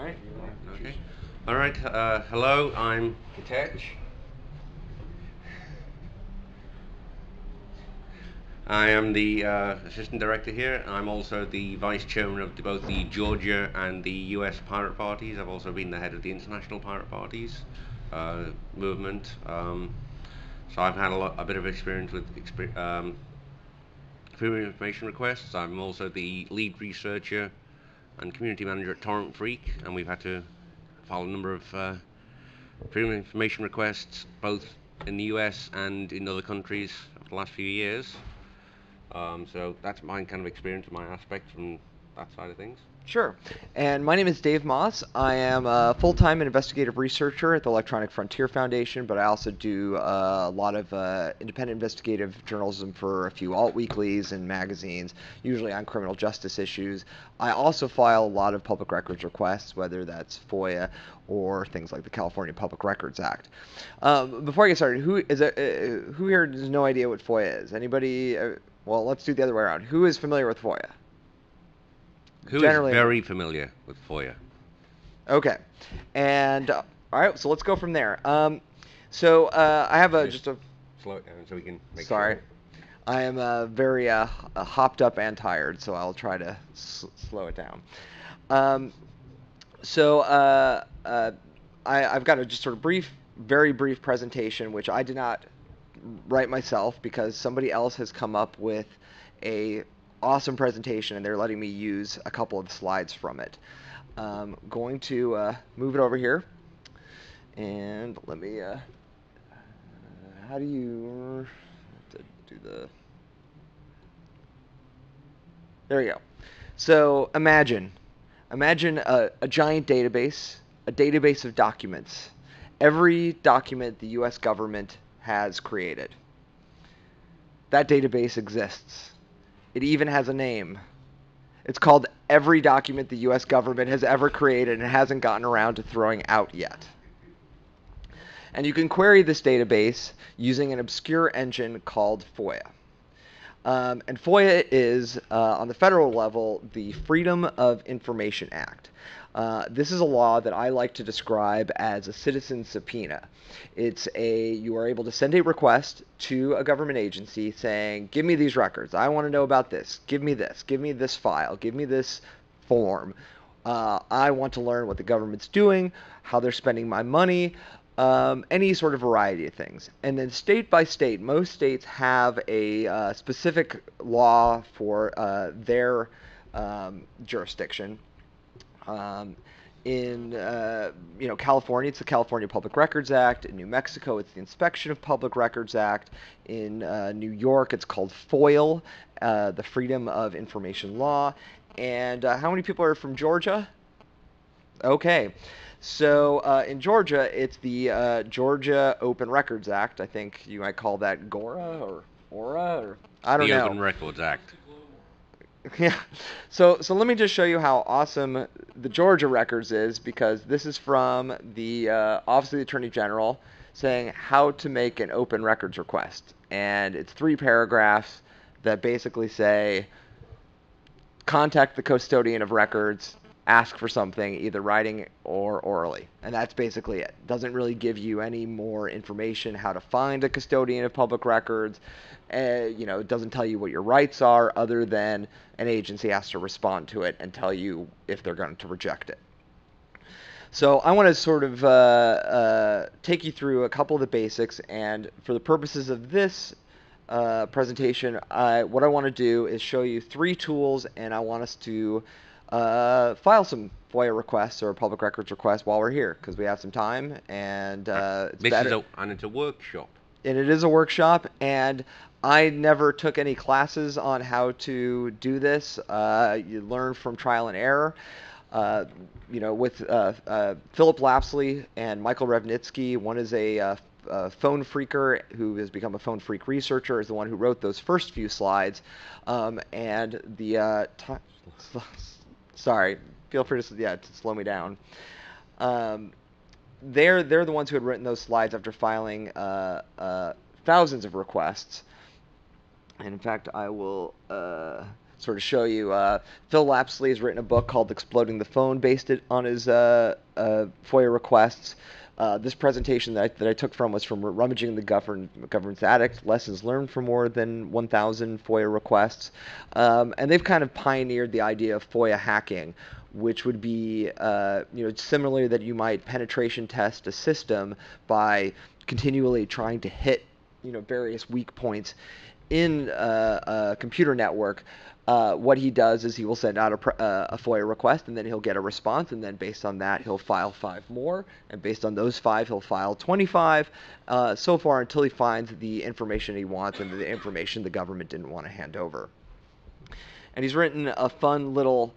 All right. Okay. All right. Hello, I'm K Tetch. I am the assistant director here. I'm also the vice chairman of both the Georgia and the U.S. pirate parties. I've also been the head of the international pirate parties movement. So I've had a bit of experience with freedom of information requests. I'm also the lead researcher and community manager at Torrent Freak, and we've had to file a number of freedom of information requests both in the US and in other countries over the last few years. So that's my kind of experience, my aspect from that side of things. Sure. And my name is Dave Maass. I am a full-time investigative researcher at the Electronic Frontier Foundation, but I also do a lot of independent investigative journalism for a few alt weeklies and magazines, usually on criminal justice issues. I also file a lot of public records requests, whether that's FOIA or things like the California Public Records Act. Before I get started, who here has no idea what FOIA is? Anybody? Well, let's do the other way around. Who is familiar with FOIA? Who is Generally, very familiar with FOIA? okay. And all right, so let's go from there. I have just a Slow it down so we can make sorry. sure. I am very hopped up and tired, so I'll try to slow it down. Um, so I've got a just sort of very brief presentation, which I did not write myself because somebody else has come up with a awesome presentation, and they're letting me use a couple of slides from it. Going to move it over here, and let me. How do you do the? There you go. So imagine a giant database, a database of documents. Every document the U.S. government has created. That database exists. It even has a name. It's called every document the U.S. government has ever created and hasn't gotten around to throwing out yet. And you can query this database using an obscure engine called FOIA. And FOIA is, on the federal level, the Freedom of Information Act. This is a law that I like to describe as a citizen subpoena. You are able to send a request to a government agency saying, give me these records. I want to know about this. Give me this. Give me this file. Give me this form. I want to learn what the government's doing, how they're spending my money, any sort of variety of things. And then state by state, most states have a specific law for their jurisdiction. In California, it's the California Public Records Act. In New Mexico, it's the Inspection of Public Records Act. In New York, it's called FOIL, the Freedom of Information Law. And how many people are from Georgia? Okay. So in Georgia, it's the Georgia Open Records Act. I think you might call that GORA or ORA, or I don't The know. Open Records Act. Yeah. So let me just show you how awesome the Georgia records is, because this is from the Office of the Attorney General saying how to make an open records request. And it's 3 paragraphs that basically say contact the custodian of records, ask for something, either writing or orally. And that's basically it. Doesn't really give you any more information how to find a custodian of public records. It doesn't tell you what your rights are, other than an agency has to respond to it and tell you if they're going to reject it. So I want to sort of take you through a couple of the basics, and for the purposes of this presentation, what I want to do is show you 3 tools, and I want us to file some FOIA requests or public records requests while we're here, because we have some time, and it's better. And it's a workshop. And it is a workshop, and I never took any classes on how to do this. You learn from trial and error. With Philip Lapsley and Michael Revnitsky, one is a phone phreaker who has become a phone phreak researcher, is the one who wrote those first few slides. And the sorry, feel free to slow me down. They're the ones who had written those slides after filing thousands of requests. And in fact, I will. sort of show you. Phil Lapsley has written a book called Exploding the Phone based on his FOIA requests. This presentation that I took from was from Rummaging the Government's Attic, Lessons Learned from More Than 1,000 FOIA Requests. And they've kind of pioneered the idea of FOIA hacking, which would be similar that you might penetration test a system by continually trying to hit various weak points in a computer network. What he does is he will send out a FOIA request, and then he'll get a response, and then based on that he'll file 5 more, and based on those 5 he'll file 25, so far until he finds the information he wants and the information the government didn't want to hand over. And he's written a fun little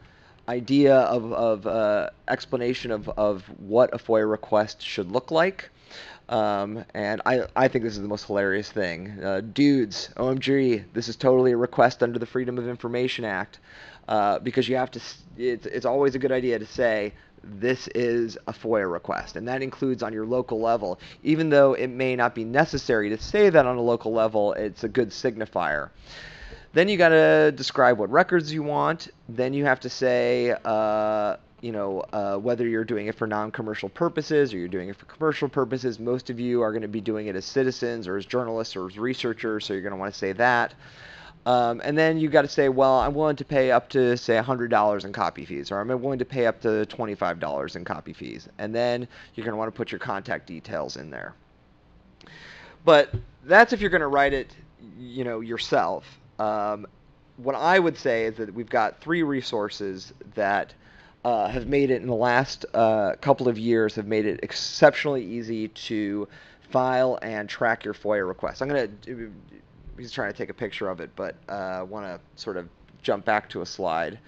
idea of explanation of what a FOIA request should look like. And I think this is the most hilarious thing. Dudes, OMG, this is totally a request under the Freedom of Information Act, because you have to. It's always a good idea to say this is a FOIA request, and that includes on your local level. Even though it may not be necessary to say that on a local level, it's a good signifier. Then you got to describe what records you want. Then you have to say, whether you're doing it for non-commercial purposes or you're doing it for commercial purposes. Most of you are going to be doing it as citizens or as journalists or as researchers, so you're going to want to say that. And then you got to say, well, I'm willing to pay up to, say, $100 in copy fees, or I'm willing to pay up to $25 in copy fees. And then you're going to want to put your contact details in there. But that's if you're going to write it, yourself. What I would say is that we've got 3 resources that have made it in the last couple of years, have made it exceptionally easy to file and track your FOIA requests. He's trying to take a picture of it, but I want to sort of jump back to a slide.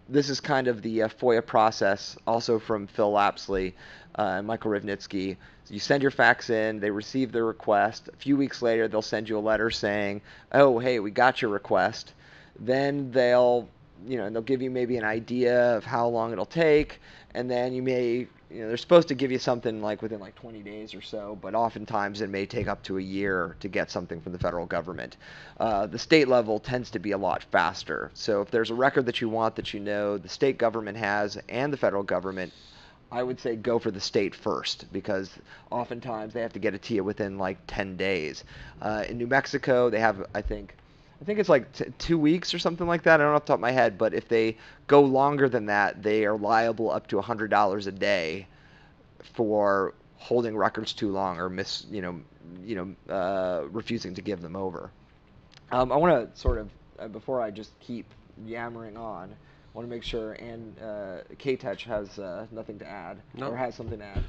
This is kind of the FOIA process, also from Phil Lapsley and Michael Rivnitsky. So you send your fax in, they receive the request. A few weeks later, they'll send you a letter saying, oh, hey, we got your request. Then they'll give you maybe an idea of how long it'll take, and then you may, they're supposed to give you something like within 20 days or so, but oftentimes it may take up to a year to get something from the federal government. The state level tends to be a lot faster. So if there's a record that you want that the state government has and the federal government, I would say go for the state first, because oftentimes they have to get it to you within 10 days. In New Mexico, they have, I think it's 2 weeks or something like that. I don't know off the top of my head, but if they go longer than that, they are liable up to $100 a day for holding records too long or refusing to give them over. I want to sort of, before I just keep yammering on, I want to make sure K Tetch has nothing to add, or has something to add.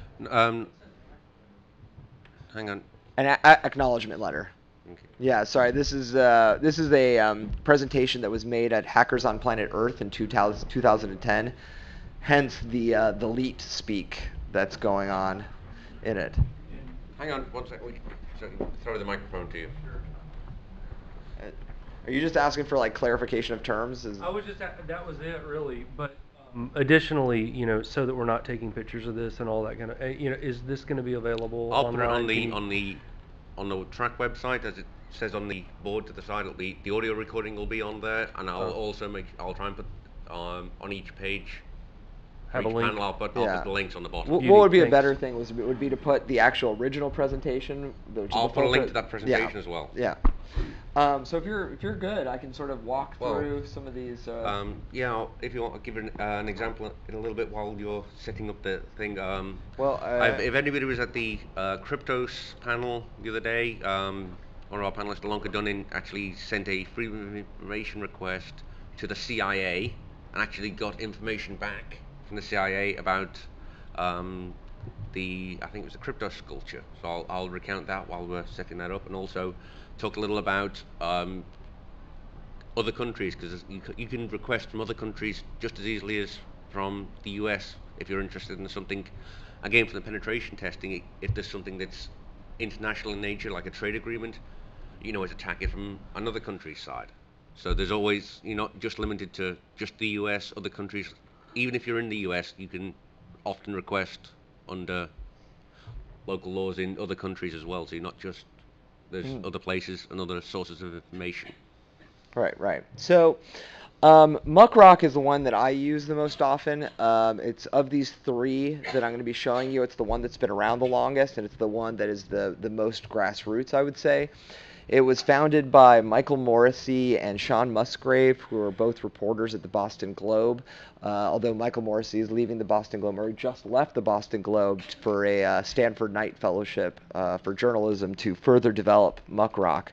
Hang on. An acknowledgement letter. Okay. Yeah, sorry. This is a presentation that was made at Hackers on Planet Earth in 2010. Hence the leet speak that's going on in it. Hang on one second. We can throw the microphone to you. Are you just asking for clarification of terms? I was just that was it really, but additionally, so that we're not taking pictures of this and all that kind of, is this going to be available I'll online? put it on the track website, as it says on the board to the side. The audio recording will be on there, and I'll try and put on each page. Have a link. Panel, I'll put the links on the bottom. What would be a better thing would be to put the actual original presentation. I'll put a link to that presentation as well. Yeah. So if you're good, I can sort of walk through some of these. If you want, I'll give an example in a little bit while you're setting up the thing. If anybody was at the Cryptos panel the other day, one of our panelists, Alonka Dunning, actually sent a Freedom of Information request to the CIA and actually got information back from the CIA about I think it was the Cryptos culture. So I'll recount that while we're setting that up, and also talk a little about other countries, because you can request from other countries just as easily as from the US if you're interested in something. Again, for the penetration testing, if there's something that's international in nature, like a trade agreement, you can always attack it from another country's side. So there's always, you're not just limited to just the US, other countries. Even if you're in the US, you can often request under local laws in other countries as well. So you're not just, there's other places and other sources of information. Right. So, Muckrock is the one that I use the most often. It's of these three that I'm going to be showing you, it's the one that's been around the longest, and it's the one that is the most grassroots, I would say. It was founded by Michael Morrissey and Sean Musgrave, who are both reporters at the Boston Globe. Although Michael Morrissey is leaving the Boston Globe, or he just left the Boston Globe for a Stanford Knight Fellowship for journalism to further develop Muckrock.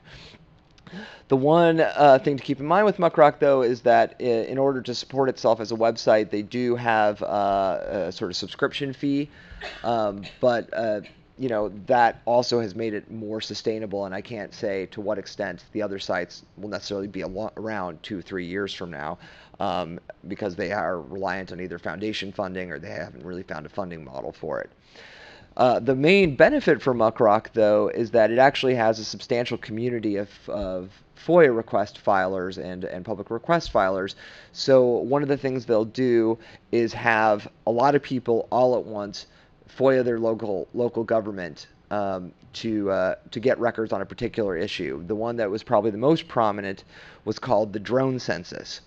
The one thing to keep in mind with Muckrock, though, is that in order to support itself as a website, they do have a sort of subscription fee, but that also has made it more sustainable, and I can't say to what extent the other sites will necessarily be around 2-3 years from now, because they are reliant on either foundation funding or they haven't really found a funding model for it. The main benefit for Muckrock, though, is that it actually has a substantial community of FOIA request filers and public request filers. So one of the things they'll do is have a lot of people all at once FOIA their local government to get records on a particular issue. The one that was probably the most prominent was called the drone census,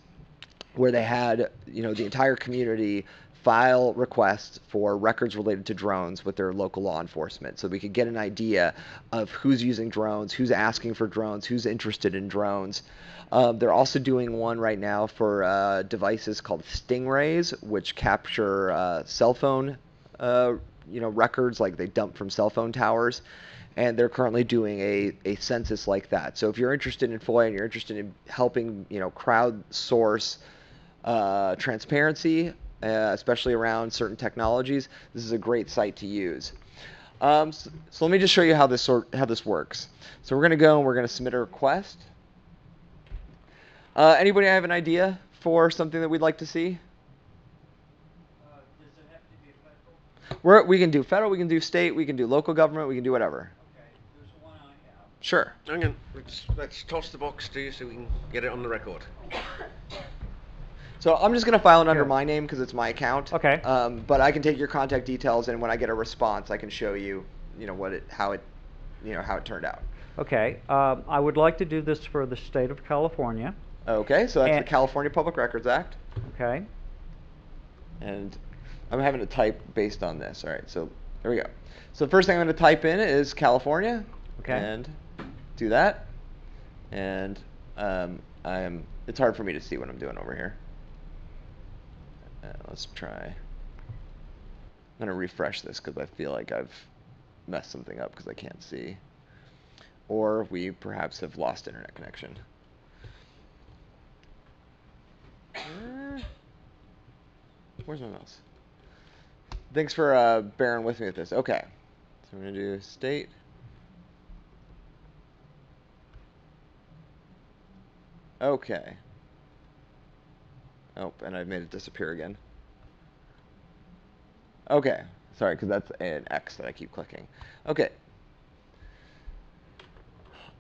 where they had the entire community file requests for records related to drones with their local law enforcement, so we could get an idea of who's using drones, who's asking for drones, who's interested in drones. They're also doing one right now for devices called Stingrays, which capture cell phone records, like they dump from cell phone towers. And they're currently doing a census like that. So if you're interested in FOIA and you're interested in helping crowdsource transparency, especially around certain technologies, this is a great site to use. So let me just show you how this works. So we're going to go and we're going to submit a request. Anybody have an idea for something that we'd like to see? Does it have to be federal? We can do federal, we can do state, we can do local government, we can do whatever. Okay, there's one I have. Sure. Hang on, let's toss the box to you so we can get it on the record. So I'm just going to file it under my name because it's my account. Okay. But I can take your contact details, and when I get a response, I can show you, how it turned out. Okay, I would like to do this for the state of California. Okay, so that's the And- California Public Records Act, Okay. and I'm having to type based on this. All right, so there we go. So the first thing I'm going to type in is California. Okay. And do that, and it's hard for me to see what I'm doing over here. Let's try. I'm going to refresh this because I feel like I've messed something up because I can't see. Or we perhaps have lost internet connection. Where's my mouse? Thanks for bearing with me with this. Okay. So I'm going to do state. Okay. Oh, and I made it disappear again. Okay, sorry, because that's an X that I keep clicking. Okay.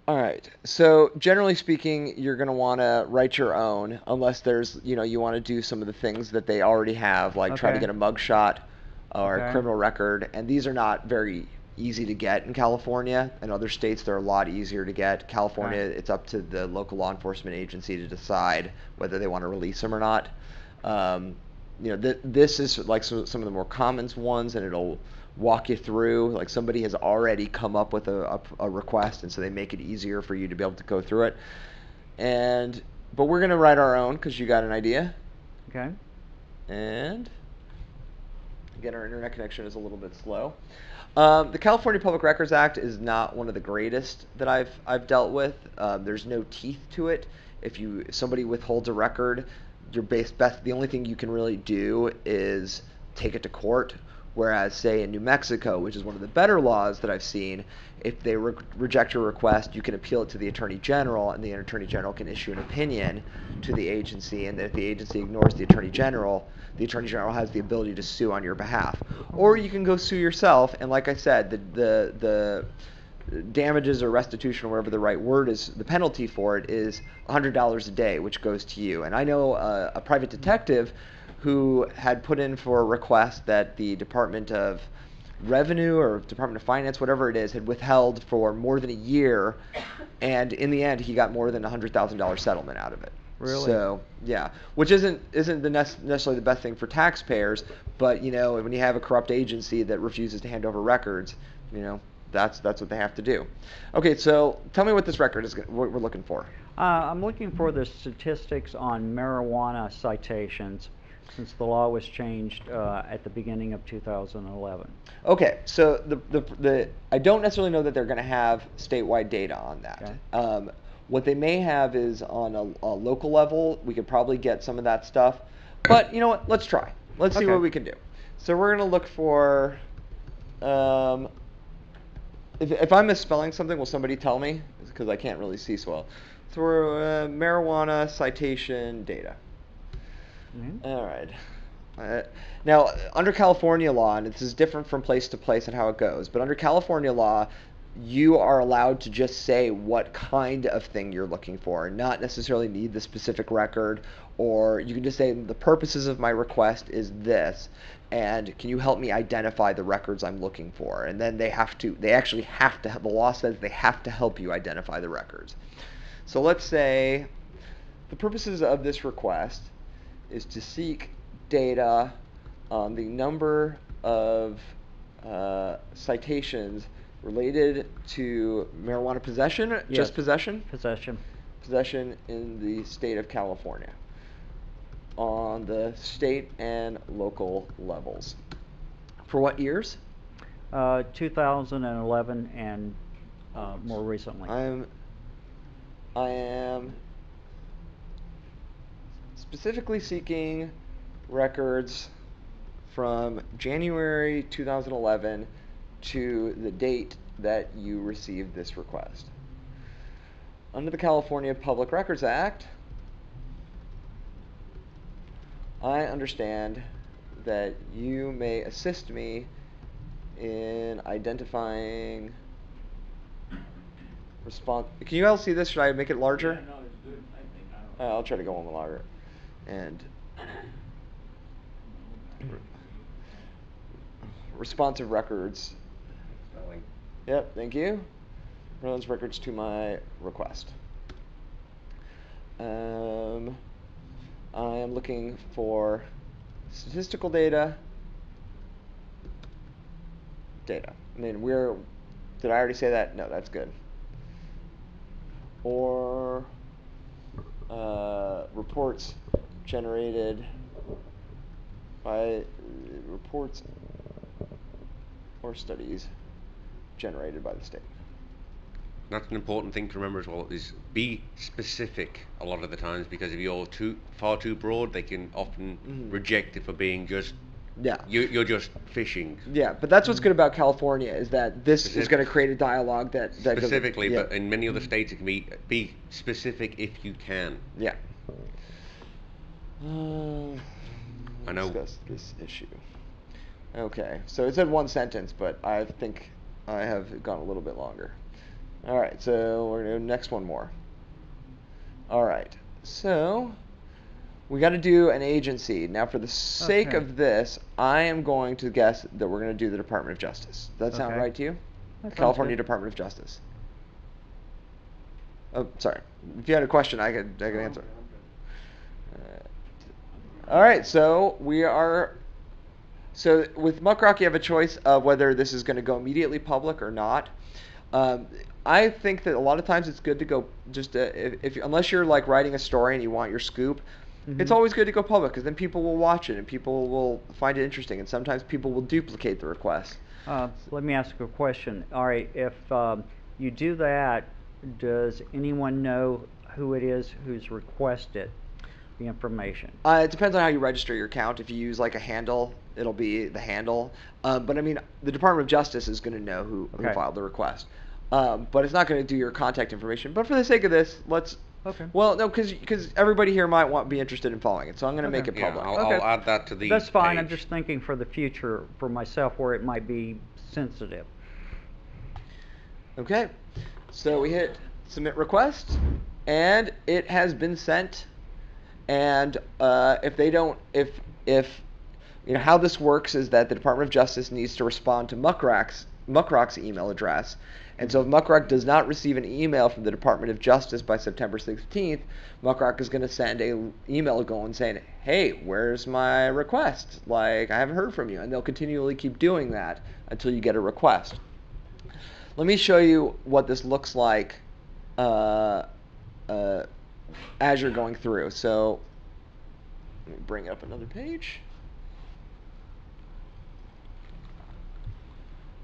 All right, so generally speaking, you're going to want to write your own, unless there's, you want to do some of the things that they already have, like try to Okay. get a mugshot or a Okay. criminal record, and these are not very easy to get in California. In other states, they're a lot easier to get. California, Okay. it's up to the local law enforcement agency to decide whether they want to release them or not. This is like some of the more common ones, and it'll walk you through. Like somebody has already come up with a request, and so they make it easier for you to be able to go through it. But we're going to write our own because you got an idea. Okay. And again, our internet connection is a little bit slow. The California Public Records Act is not one of the greatest that I've dealt with. There's no teeth to it. If somebody withholds a record, the only thing you can really do is take it to court. Whereas, say, in New Mexico, which is one of the better laws that I've seen, if they reject your request, you can appeal it to the Attorney General, and the Attorney General can issue an opinion to the agency, and if the agency ignores the Attorney General has the ability to sue on your behalf. Or you can go sue yourself, and like I said, the damages or restitution, or whatever the right word is, the penalty for it is $100 a day, which goes to you. And I know a private detective who had put in for a request that the Department of Revenue or Department of Finance, whatever it is, had withheld for more than a year, and in the end, he got more than $100,000 settlement out of it. Really? So yeah, which isn't necessarily the best thing for taxpayers, but when you have a corrupt agency that refuses to hand over records, that's what they have to do. Okay, so tell me what this record is, what we're looking for. I'm looking for the statistics on marijuana citations, since the law was changed at the beginning of 2011. Okay, so I don't necessarily know that they're going to have statewide data on that. Okay. What they may have is on a local level. We could probably get some of that stuff, but you know what? Let's try. Let's see Okay. what we can do. So we're going to look for. If I'm misspelling something, will somebody tell me? Because I can't really see so well. So we're marijuana citation data. Mhm. All right. Now, under California law, and this is different from place to place and how it goes, but under California law, you are allowed to just say what kind of thing you're looking for, not necessarily need the specific record, or you can just say the purposes of my request is this, and can you help me identify the records I'm looking for? And then they actually have to, the law says they have to help you identify the records. So let's say the purposes of this request is to seek data on the number of citations related to marijuana possession, Yes. just possession? Possession. Possession in the state of California on the state and local levels. For what years? 2011 and more recently. I am specifically seeking records from January 2011 to the date that you received this request. Under the California Public Records Act, I understand that you may assist me in identifying response. Can you all see this? Should I make it larger? Yeah, no, it's good. I think I don't. I'll try to go on the larger. And responsive records. Spelling. Yep, thank you. Those records to my request. I am looking for statistical data. I mean, did I already say that? No, that's good. Or reports generated by reports or studies generated by the state. That's an important thing to remember as well, is be specific a lot of the times, because if you're far too broad, they can often reject it for being just, Yeah. you're just fishing. Yeah, but that's what's good about California, is that this is going to create a dialogue that goes- Specifically, yeah. but in many other states it can be specific if you can. Yeah. I know. Discuss this issue. Okay, so it said one sentence, but I think I have gone a little bit longer. All right, so we're going to do next one more. All right, so we got to do an agency. Now, for the sake Okay. of this, I am going to guess that we're going to do the Department of Justice. Does that sound Okay. right to you? That sounds California good. Department of Justice. Oh, sorry. If you had a question, I could answer. All right, so so with Muckrock, you have a choice of whether this is going to go immediately public or not. I think that a lot of times it's good to go just unless you're like writing a story and you want your scoop. It's always good to go public, because then people will watch it and people will find it interesting, and sometimes people will duplicate the request. Let me ask a question. All right, if you do that, does anyone know who it is who's requested the information? It depends on how you register your account. If you use like a handle, it'll be the handle. But I mean, the Department of Justice is going to know who Okay. filed the request. But it's not going to do your contact information. But for the sake of this, let's. Okay. Well, no, because everybody here might be interested in following it, so I'm going to make it Yeah, public. I'll add that to the That's fine. I'm page. just thinking for the future for myself where it might be sensitive. Okay, so we hit submit request, and it has been sent. And if how this works is that the Department of Justice needs to respond to Muckrock's email address. And so if Muckrock does not receive an email from the Department of Justice by September 16th, Muckrock is going to send an email going saying, hey, where's my request? Like, I haven't heard from you. And they'll continually keep doing that until you get a request. Let me show you what this looks like as you're going through. So let me bring up another page.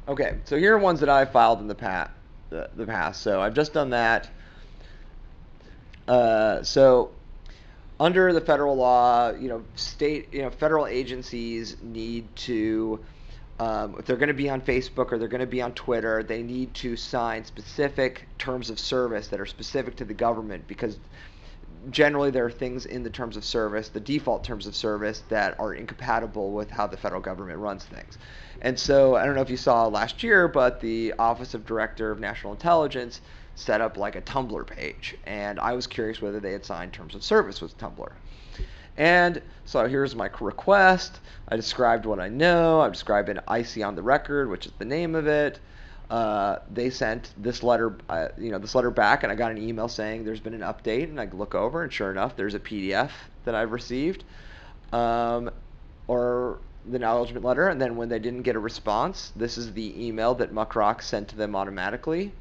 Okay, so here are ones that I've filed in the past. So I've just done that. So under the federal law, federal agencies need to, if they're going to be on Facebook or they're going to be on Twitter, they need to sign specific terms of service that are specific to the government, because generally there are things in the terms of service, the default terms of service, that are incompatible with how the federal government runs things. And so I don't know if you saw last year, but the Office of Director of National Intelligence set up like a Tumblr page, and I was curious whether they had signed terms of service with Tumblr. And so here's my request. I described what I know. I described an IC on the record, which is the name of it. They sent this letter, back, and I got an email saying there's been an update, and I look over, and sure enough, there's a PDF that I've received, or the acknowledgement letter. And then when they didn't get a response, this is the email that Muckrock sent to them automatically.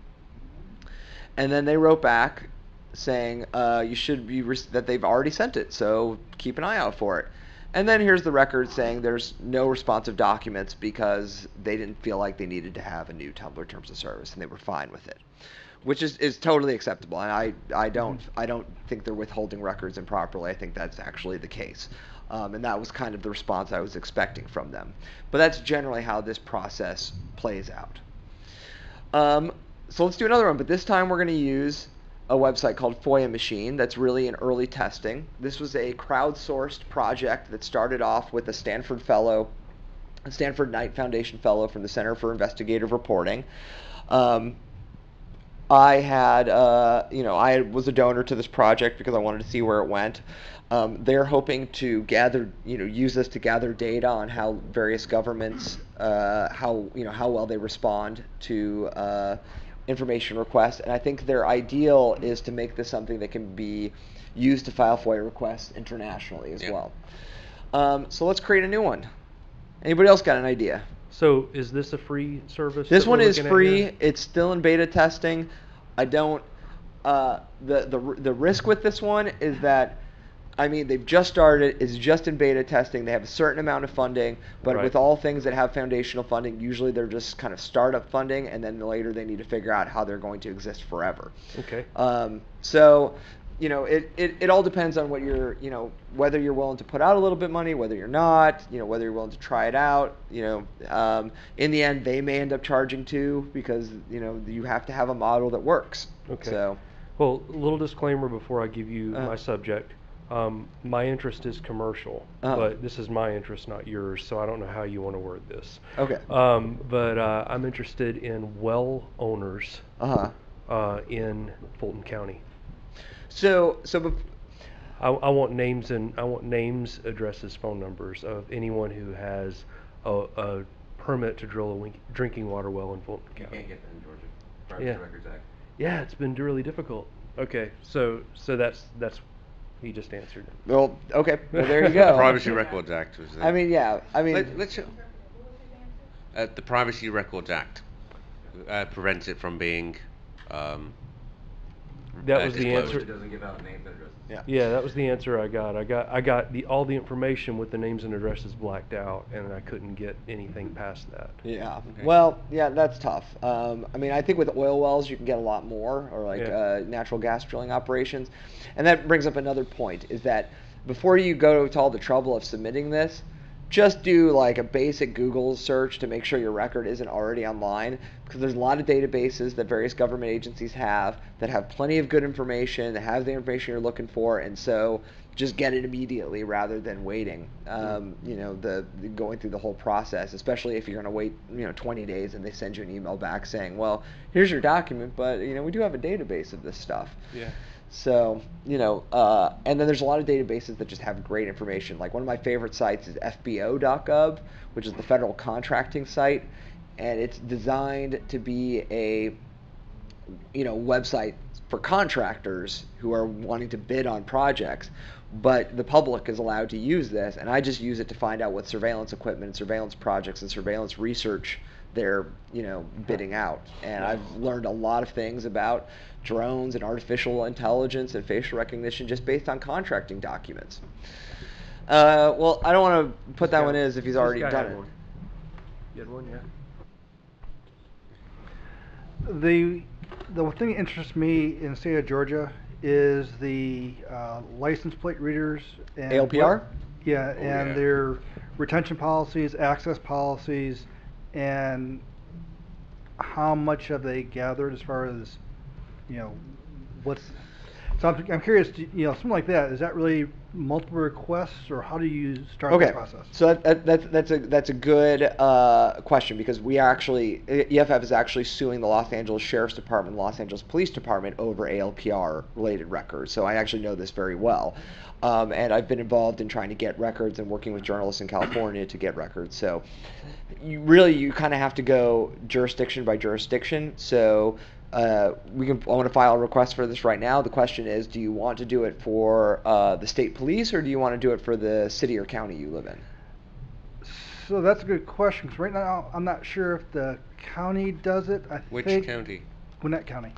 And then they wrote back saying you should be that they've already sent it, so keep an eye out for it. And then here's the record saying there's no responsive documents because they didn't feel like they needed to have a new Tumblr terms of service, and they were fine with it, which is totally acceptable. And I don't think they're withholding records improperly. I think that's actually the case, and that was kind of the response I was expecting from them. But that's generally how this process plays out. So let's do another one, but this time we're going to use a website called FOIA Machine that's really in early testing. This was a crowdsourced project that started off with a Stanford Knight Foundation fellow from the Center for Investigative Reporting. I was a donor to this project because I wanted to see where it went. They're hoping to use this to gather data on how various governments, how well they respond to information requests, and I think their ideal is to make this something that can be used to file FOIA requests internationally as well. So let's create a new one. Anybody else got an idea? So is this a free service? This one is free. It's still in beta testing. I don't. The risk with this one is that, they've just started. It's just in beta testing. They have a certain amount of funding, but with all things that have foundational funding, usually they're just kind of startup funding, and then later they need to figure out how they're going to exist forever. Okay. So, it all depends on what you're, whether you're willing to put out a little bit of money, whether you're not, whether you're willing to try it out. In the end, they may end up charging too, because you have to have a model that works. Okay. So, well, a little disclaimer before I give you my subject. My interest is commercial, but this is my interest, not yours, so I don't know how you want to word this. Okay. But I'm interested in well owners in Fulton County. I want names, addresses, phone numbers of anyone who has a permit to drill a drinking water well in Fulton County. You can't get that in Georgia. Privacy Records Act. Yeah, it's been really difficult. Okay, so that's he just answered it. Well, okay. Well, there you go. Privacy Records Act was. Let's. The Privacy Records Act prevents it from being. That was the disclosed. answer. It doesn't give out names and addresses. Yeah, that was the answer I got. I got all the information with the names and addresses blacked out, and I couldn't get anything past that. Yeah. Okay. Well, yeah, that's tough. I think with oil wells you can get a lot more, or natural gas drilling operations. And that brings up another point, is that before you go to all the trouble of submitting this, just do like a basic Google search to make sure your record isn't already online, because there's a lot of databases that various government agencies have that have plenty of good information, that have the information you're looking for, and so just get it immediately rather than waiting. The going through the whole process, especially if you're going to wait 20 days and they send you an email back saying, well, here's your document, but we do have a database of this stuff. Yeah. So, and then there's a lot of databases that just have great information. Like one of my favorite sites is FBO.gov, which is the federal contracting site, and it's designed to be a website for contractors who are wanting to bid on projects, but the public is allowed to use this, and I just use it to find out what surveillance equipment, surveillance projects, and surveillance research they're bidding out. And I've learned a lot of things about drones and artificial intelligence and facial recognition just based on contracting documents. Well, I don't want to put that one in as if he's already done it. You had one, yeah. The thing that interests me in the state of Georgia is the license plate readers and ALPR? Yeah, and their retention policies, access policies, and how much have they gathered as far as what's. So I'm curious, something like that, is that really multiple requests, or how do you start the process? So that's a good question, because we are actually, EFF is actually suing the Los Angeles Sheriff's Department, Los Angeles Police Department over ALPR related records. So I actually know this very well. And I've been involved in trying to get records and working with journalists in California to get records. So you kind of have to go jurisdiction by jurisdiction. So I want to file a request for this right now. The question is, do you want to do it for the state police, or do you want to do it for the city or county you live in? So that's a good question, because right now I'm not sure if the county does it. Which county? Gwinnett County.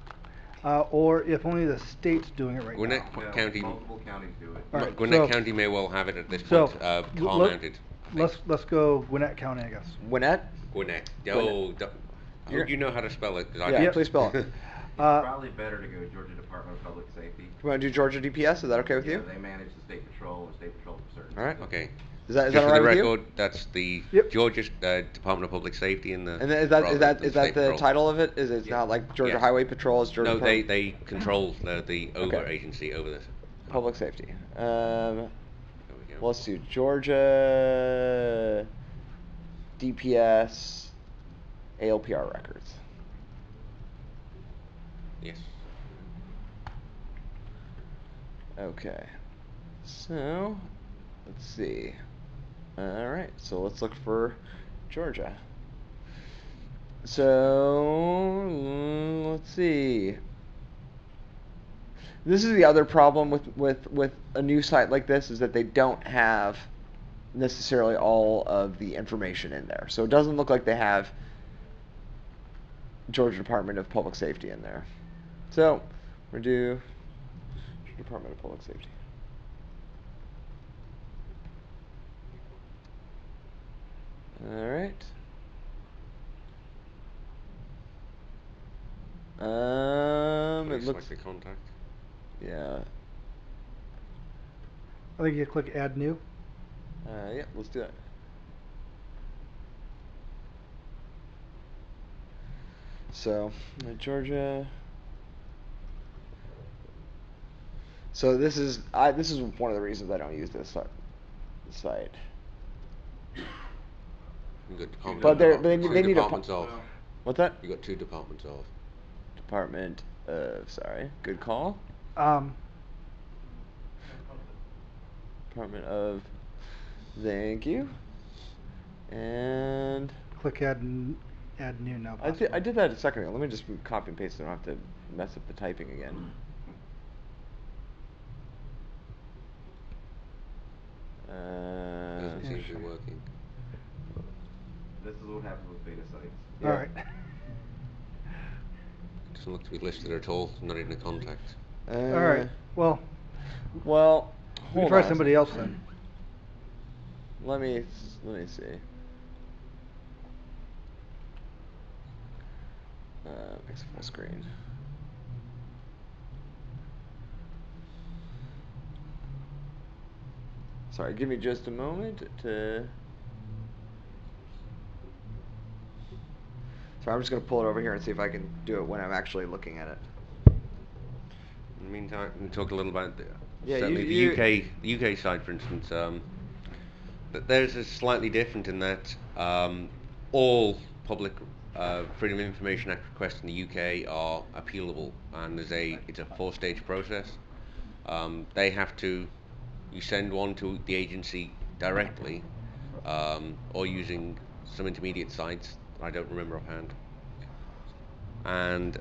Or if only the state's doing it right Gwinnett now. County. Multiple counties do it. All right, Gwinnett so- County may well have it at this So, point, car mounted. Let's go Gwinnett County, I guess. Gwinnett? Gwinnett. Gwinnett. I hope you know how to spell it. 'Cause I Yeah, don't. please spell it. Probably better to go Georgia Department of Public Safety. You want to do Georgia DPS? Is that okay with Yeah, you? they manage the state patrol and state patrol for certain. All right. Okay. Is that Just all for right the with record, you? that's the Yep. Georgia Department of Public Safety and the. And then is that State the Patrol. title of it? Is it Yeah. not like Georgia Yeah. Highway Patrol? Is Georgia No, Department- they control the over Okay. agency over this. Public safety. There we go. Well, let's do Georgia DPS ALPR records. Yes. Okay. So, let's see. All right. So let's look for Georgia. So let's see. This is the other problem with a new site like this, is that they don't have necessarily all of the information in there. So it doesn't look like they have Georgia Department of Public Safety in there. So we're due Department of Public Safety. All right. It Please looks. select the contact. Yeah. I think you click Add New. Yeah. Let's do that. So Georgia. So this is one of the reasons I don't use this site. You got department. But they two need a departments off. What's that? You got two departments off. Department of, sorry, good call. Department of, thank you. And Click Add New now. I did that a second ago. Let me just copy and paste it. I don't have to mess up the typing again. Doesn't seem to be working. This is what happens with beta sites. Yeah. All right. Doesn't look to be listed at all. Not even a contact. All right. Well, Well, we hold can try on. somebody else then. Let me see. Makes full screen. Sorry, give me just a moment to. So I'm just going to pull it over here and see if I can do it when I'm actually looking at it. In the meantime, we can talk a little about Yeah, certainly you- the UK side, for instance. But theirs is slightly different in that all public Freedom of Information Act requests in the UK are appealable, and it's a 4-stage process. They have to, you send one to the agency directly, or using some intermediate sites I don't remember offhand, and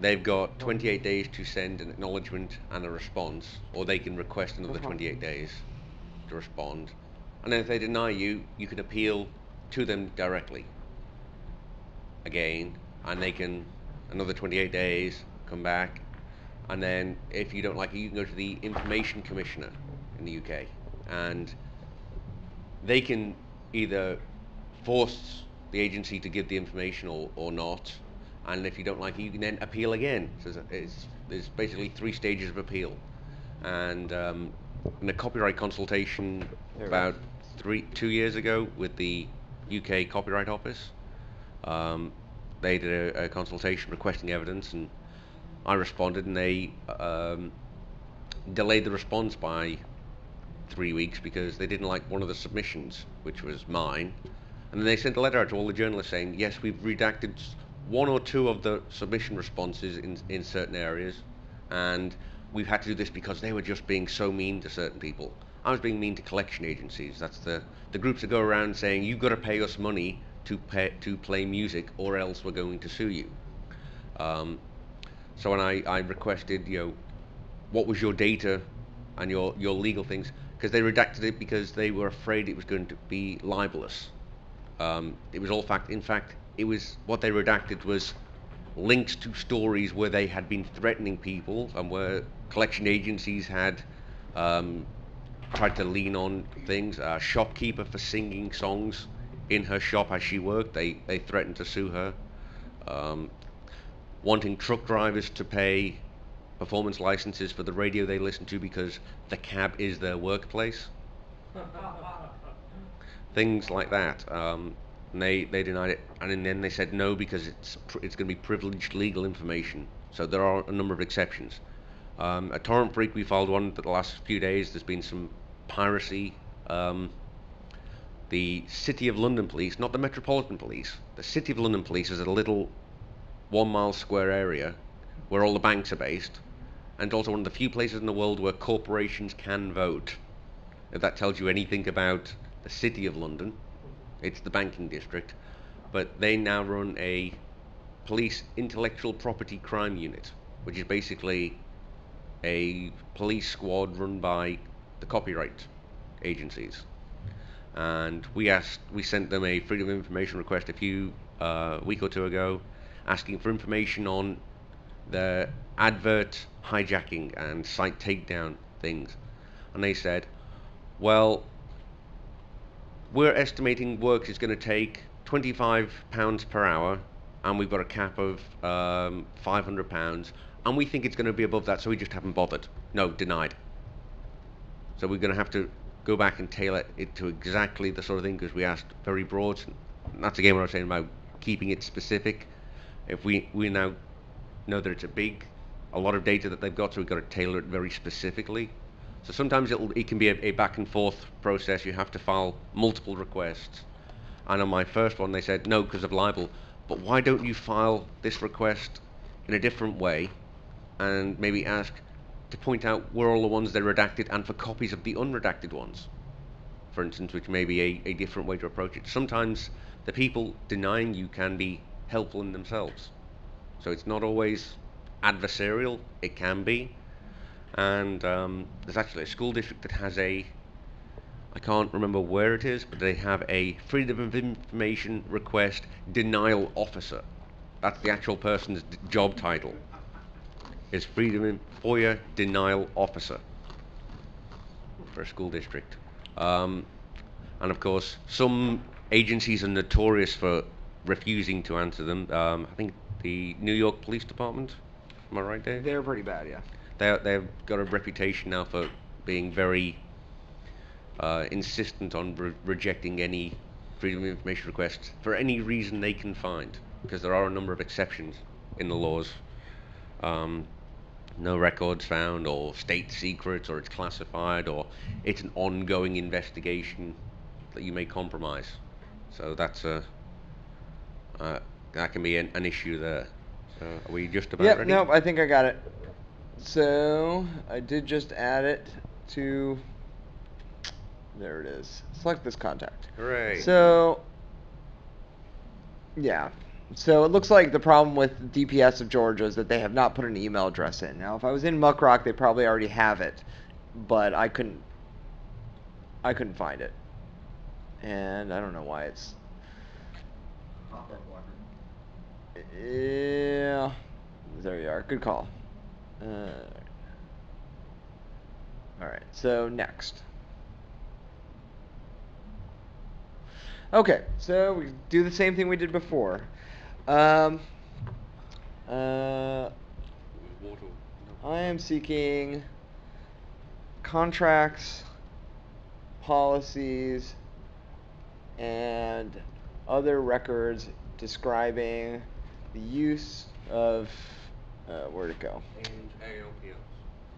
they've got 28 days to send an acknowledgement and a response, or they can request another 28 days to respond. And then if they deny you, you can appeal to them directly again, and they can, another 28 days, come back, and then if you don't like it, you can go to the Information Commissioner in the UK, and they can either force the agency to give the information or not, and if you don't like it, you can then appeal again. So there's basically 3 stages of appeal. And in a copyright consultation about 2 years ago with the UK Copyright Office, they did a consultation requesting evidence, and I responded, and they delayed the response by 3 weeks because they didn't like one of the submissions, which was mine. And then they sent a letter out to all the journalists saying, yes, we've redacted 1 or 2 of the submission responses in certain areas, and we've had to do this because they were just being so mean to certain people. I was being mean to collection agencies. That's the groups that go around saying, you've got to pay us money to play music, or else we're going to sue you. So when I requested, what was your data and your legal things, because they redacted it because they were afraid it was going to be libelous. It was all fact. In fact, it was what they redacted was links to stories where they had been threatening people, and where collection agencies had tried to lean on things. A shopkeeper for singing songs in her shop as she worked, they threatened to sue her. Wanting truck drivers to pay performance licenses for the radio they listen to because the cab is their workplace. Things like that. And they denied it, and in the end they said no because it's going to be privileged legal information. So there are a number of exceptions. At Torrent Freak, we filed one for the last few days. There's been some piracy. The City of London Police, not the Metropolitan Police, the City of London Police is a little 1 mile square area where all the banks are based, and also one of the few places in the world where corporations can vote. If that tells you anything about the City of London, it's the banking district. But they now run a police intellectual property crime unit, which is basically a police squad run by the copyright agencies. And we sent them a Freedom of Information request a week or 2 ago, asking for information on the advert hijacking and site takedown things. And they said, well, we're estimating work is going to take £25 per hour, and we've got a cap of £500, and we think it's going to be above that, so we just haven't bothered. No, denied. So we're going to have to go back and tailor it to exactly the sort of thing, because we asked very broad. And that's again what I was saying about keeping it specific. If we now know that it's a lot of data that they've got, so we've got to tailor it very specifically. So sometimes it can be a back and forth process. You have to file multiple requests. And on my first one, they said no because of libel. But why don't you file this request in a different way, and maybe ask to point out where all the ones that are redacted, and for copies of the unredacted ones, for instance, which may be a different way to approach it. Sometimes the people denying you can be helpful in themselves. So it's not always adversarial. It can be. And there's actually a school district that has I can't remember where it is, but they have a Freedom of Information Request Denial Officer. That's the actual person's job title. Is FOIA Denial Officer for a school district. And of course, some agencies are notorious for refusing to answer them. I think the New York Police Department. Am I right, Dave? They're pretty bad, yeah. They've got a reputation now for being very insistent on rejecting any Freedom of Information requests for any reason they can find, because there are a number of exceptions in the laws. No records found, or state secrets, or it's classified, or it's an ongoing investigation that you may compromise. So that's that can be an issue there. So are we just about Yep, ready? nope, I think I got it. So, I did just add it to, there it is. Select this contact. Hooray. So, yeah. So it looks like the problem with DPS of Georgia is that they have not put an email address in. Now, if I was in Muckrock, they probably already have it, but I couldn't find it. And I don't know why it's... Yeah, there you are. Good call. Alright, so next. Okay, so we do the same thing we did before. I am seeking contracts, policies, and other records describing the use of, where'd it go? And ALPOs.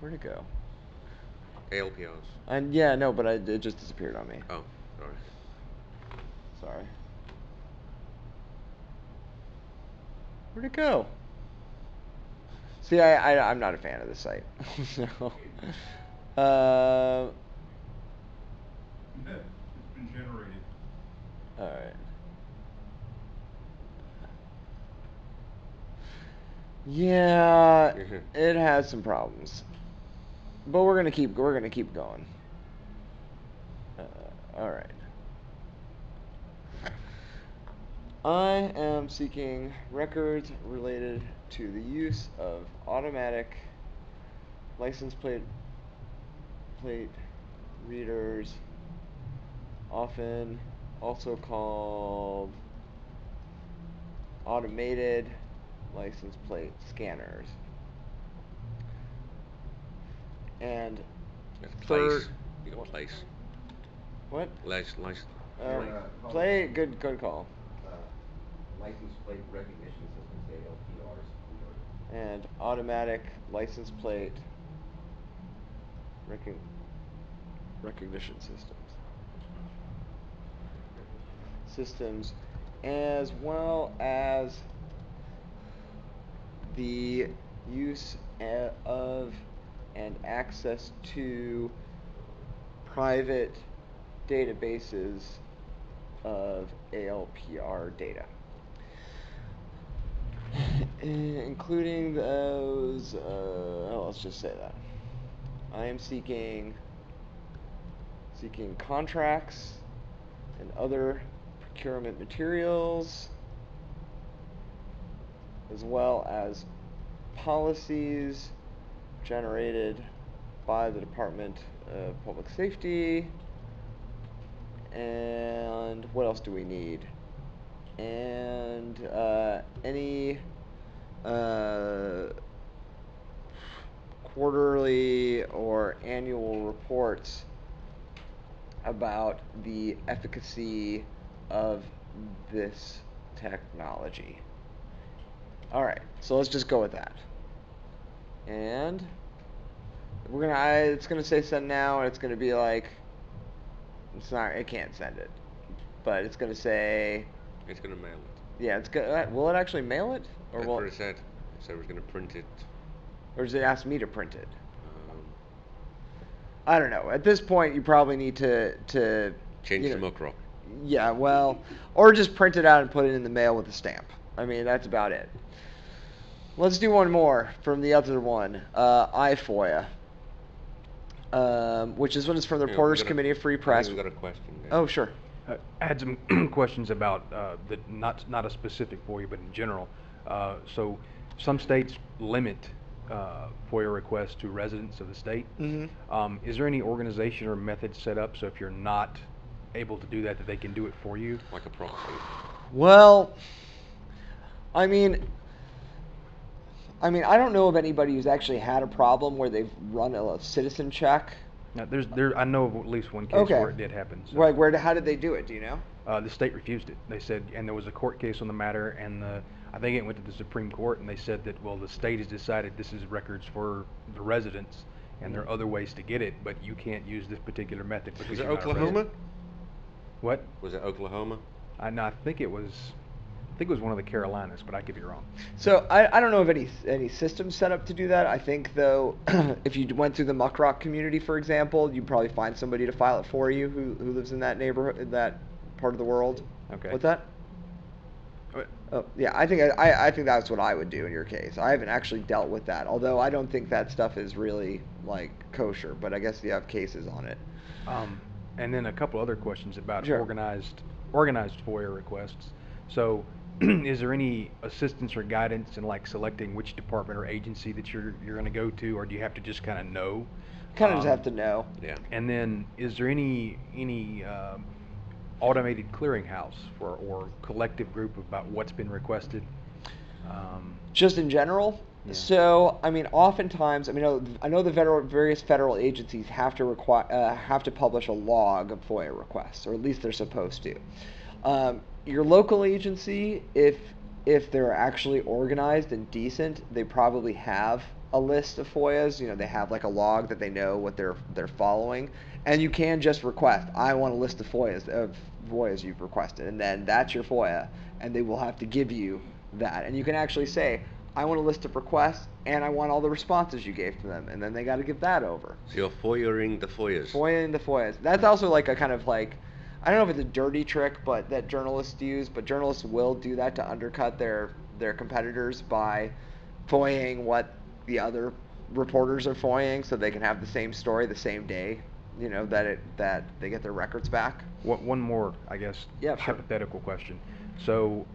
Where'd it go? ALPOs. And yeah, no, but it just disappeared on me. Oh, sorry. Sorry. Where'd it go? See, I'm not a fan of this site. So, It's been generated. alright. Yeah, it has some problems, but we're gonna keep going. All right. I am seeking records related to the use of automatic license plate readers, often also called automated license plate scanners. And Place. You got place. What? License. Play. Good call. License plate recognition systems, ALPRs. And automatic license plate recognition systems, as well as the use of and access to private databases of ALPR data, including those, let's just say that. I am seeking contracts and other procurement materials, as well as policies generated by the Department of Public Safety. And what else do we need? And any quarterly or annual reports about the efficacy of this technology. All right, so let's just go with that. And it's gonna say send now, and it's gonna be like, it can't send it, but it's gonna say, It's gonna mail it. yeah, will it actually mail it, or That's will what it said. It said it was gonna print it. or does it ask me to print it? I don't know. At this point, you probably need to Change you the know, Muckrock. Yeah, well, or just print it out and put it in the mail with a stamp. I mean, that's about it. Let's do one more from the other one, FOIA, which is from the Reporters Committee of Free Press. We've got a question there. Oh, sure. I had some questions about not a specific FOIA, but in general. So some states limit FOIA requests to residents of the state. Mm-hmm. Is there any organization or method set up so if you're not able to do that they can do it for you? Like a proxy. Well, I mean, I don't know of anybody who's actually had a problem where they've run a citizen check. Now, I know of at least one case Okay. where it did happen. So. Right, how did they do it? Do you know? The state refused it. They said, and there was a court case on the matter, and I think it went to the Supreme Court, and they said that, well, the state has decided this is records for the residents, and there are other ways to get it, but you can't use this particular method because Was it you're not a Oklahoma? resident. What? Was it Oklahoma? No, I think it was think it was one of the Carolinas, but I could be wrong. So I don't know of any systems set up to do that. I think though, if you went through the Muckrock community, for example, you'd probably find somebody to file it for you who lives in that neighborhood, in that part of the world. Okay. What's that? What? Oh, yeah, I think that's what I would do in your case. I haven't actually dealt with that, although I don't think that stuff is really like kosher. But I guess you have cases on it. And then a couple other questions about Sure. organized FOIA requests. So, is there any assistance or guidance in like selecting which department or agency that you're going to go to, or do you have to just kind of know? Kind of just have to know. Yeah. And then, is there any automated clearinghouse or collective group about what's been requested? Just in general. Yeah. So, I mean, oftentimes, I know the various federal agencies have to publish a log of FOIA requests, or at least they're supposed to. Your local agency, if they're actually organized and decent, they probably have a list of FOIAs. You know, they have like a log that they know what they're following, and you can just request, I want a list of FOIAs you've requested, and then that's your FOIA, and they will have to give you that, and you can actually say, I want a list of requests, and I want all the responses you gave to them, and then they got to give that over. So you're FOIA-ing the FOIAs. FOIA-ing the FOIAs. That's also like a kind of like, I don't know if it's a dirty trick, but that journalists use, but journalists will do that to undercut their competitors by FOIA-ing what the other reporters are FOIA-ing, so they can have the same story the same day, you know, that they get their records back. One more, I guess, Yeah, sure. hypothetical question. So,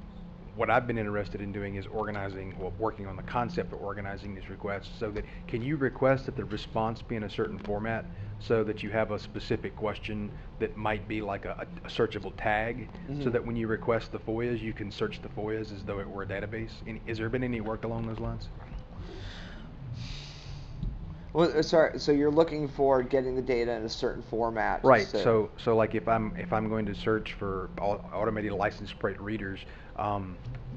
what I've been interested in doing is working on the concept of organizing these requests, so that can you request that the response be in a certain format, so that you have a specific question that might be like a searchable tag, so that when you request the FOIAs, you can search the FOIAs as though it were a database? Has there been any work along those lines? Well, sorry. So you're looking for getting the data in a certain format, Right. So like if I'm going to search for automated license plate readers,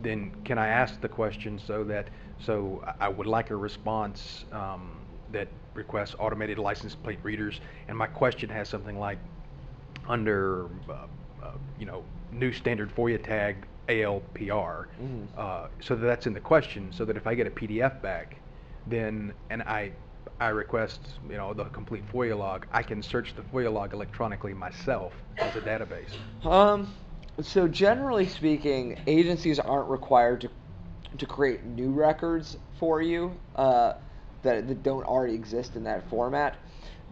then can I ask the question so I would like a response that requests automated license plate readers, and my question has something like under new standard FOIA tag ALPR, so that's in the question, so that if I get a PDF back, then and I request, the complete FOIA log, I can search the FOIA log electronically myself as a database. So generally speaking, agencies aren't required to create new records for you that don't already exist in that format.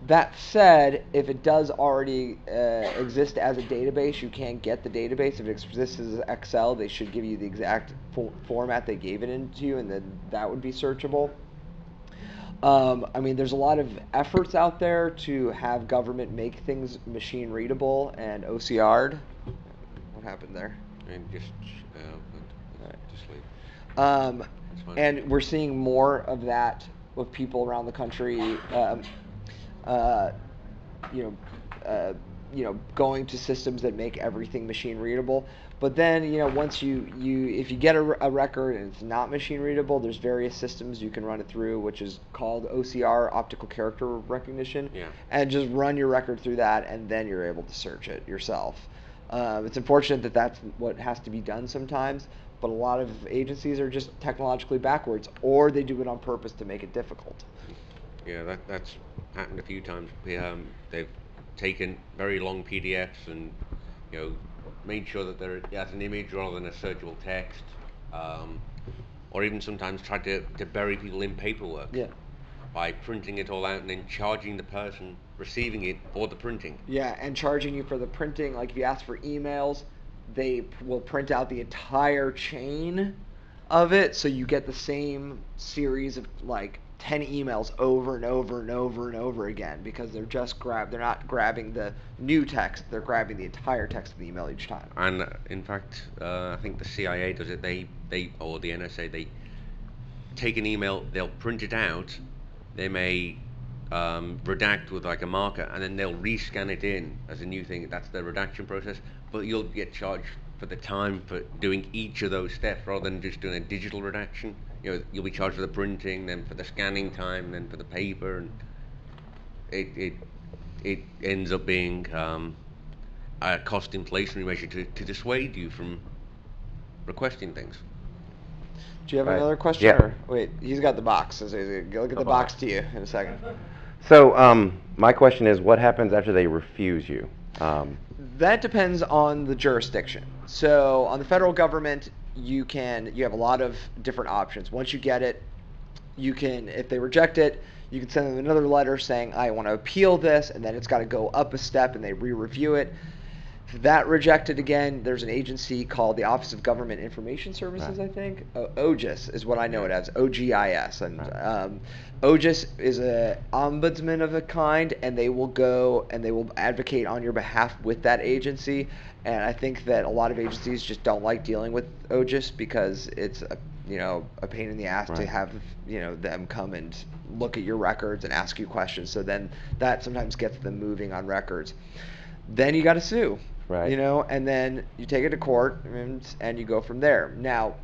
That said, if it does already exist as a database, you can get the database. If it exists as Excel, they should give you the exact format they gave it into, and then that would be searchable. There's a lot of efforts out there to have government make things machine readable and OCR'd. What happened there? And just leave. That's fine. And we're seeing more of that with people around the country, going to systems that make everything machine readable. But then, once if you get a record and it's not machine readable, there's various systems you can run it through, which is called OCR, optical character recognition. Yeah. And just run your record through that, and then you're able to search it yourself. It's unfortunate that that's what has to be done sometimes, but a lot of agencies are just technologically backwards, or they do it on purpose to make it difficult. Yeah, that's happened a few times. They've taken very long PDFs and made sure that they're as an image rather than a searchable text, or even sometimes tried to bury people in paperwork. Yeah. By printing it all out and then charging the person receiving it for the printing. Yeah, and charging you for the printing. Like if you ask for emails, they will print out the entire chain of it, so you get the same series of like 10 emails over and over and over and over again, because they're not grabbing the new text, they're grabbing the entire text of the email each time. And in fact, I think the CIA does it. They or the NSA, they take an email, they'll print it out, they may redact with like a marker, and then they'll rescan it in as a new thing. That's the redaction process. But you'll get charged for the time for doing each of those steps rather than just doing a digital redaction. You'll be charged for the printing, then for the scanning time, then for the paper, and it ends up being a cost inflationary measure to dissuade you from requesting things. Do you have Right. another question? Yeah. Or wait, he's got the box. So he's gonna look at the box to you in a second. So my question is, what happens after they refuse you? That depends on the jurisdiction. So on the federal government, you have a lot of different options. Once you get it, you can, if they reject it, you can send them another letter saying, I want to appeal this, and then it's got to go up a step and they re-review it. If that rejected again, there's an agency called the Office of Government Information Services, I think. OGIS is what I know it as, OGIS. And OGIS is an ombudsman of a kind, and they will go and they will advocate on your behalf with that agency. And I think that a lot of agencies just don't like dealing with OGIS because it's a pain in the ass to have them come and look at your records and ask you questions. So then that sometimes gets them moving on records. Then you got to sue. Right. And then you take it to court and you go from there. Now,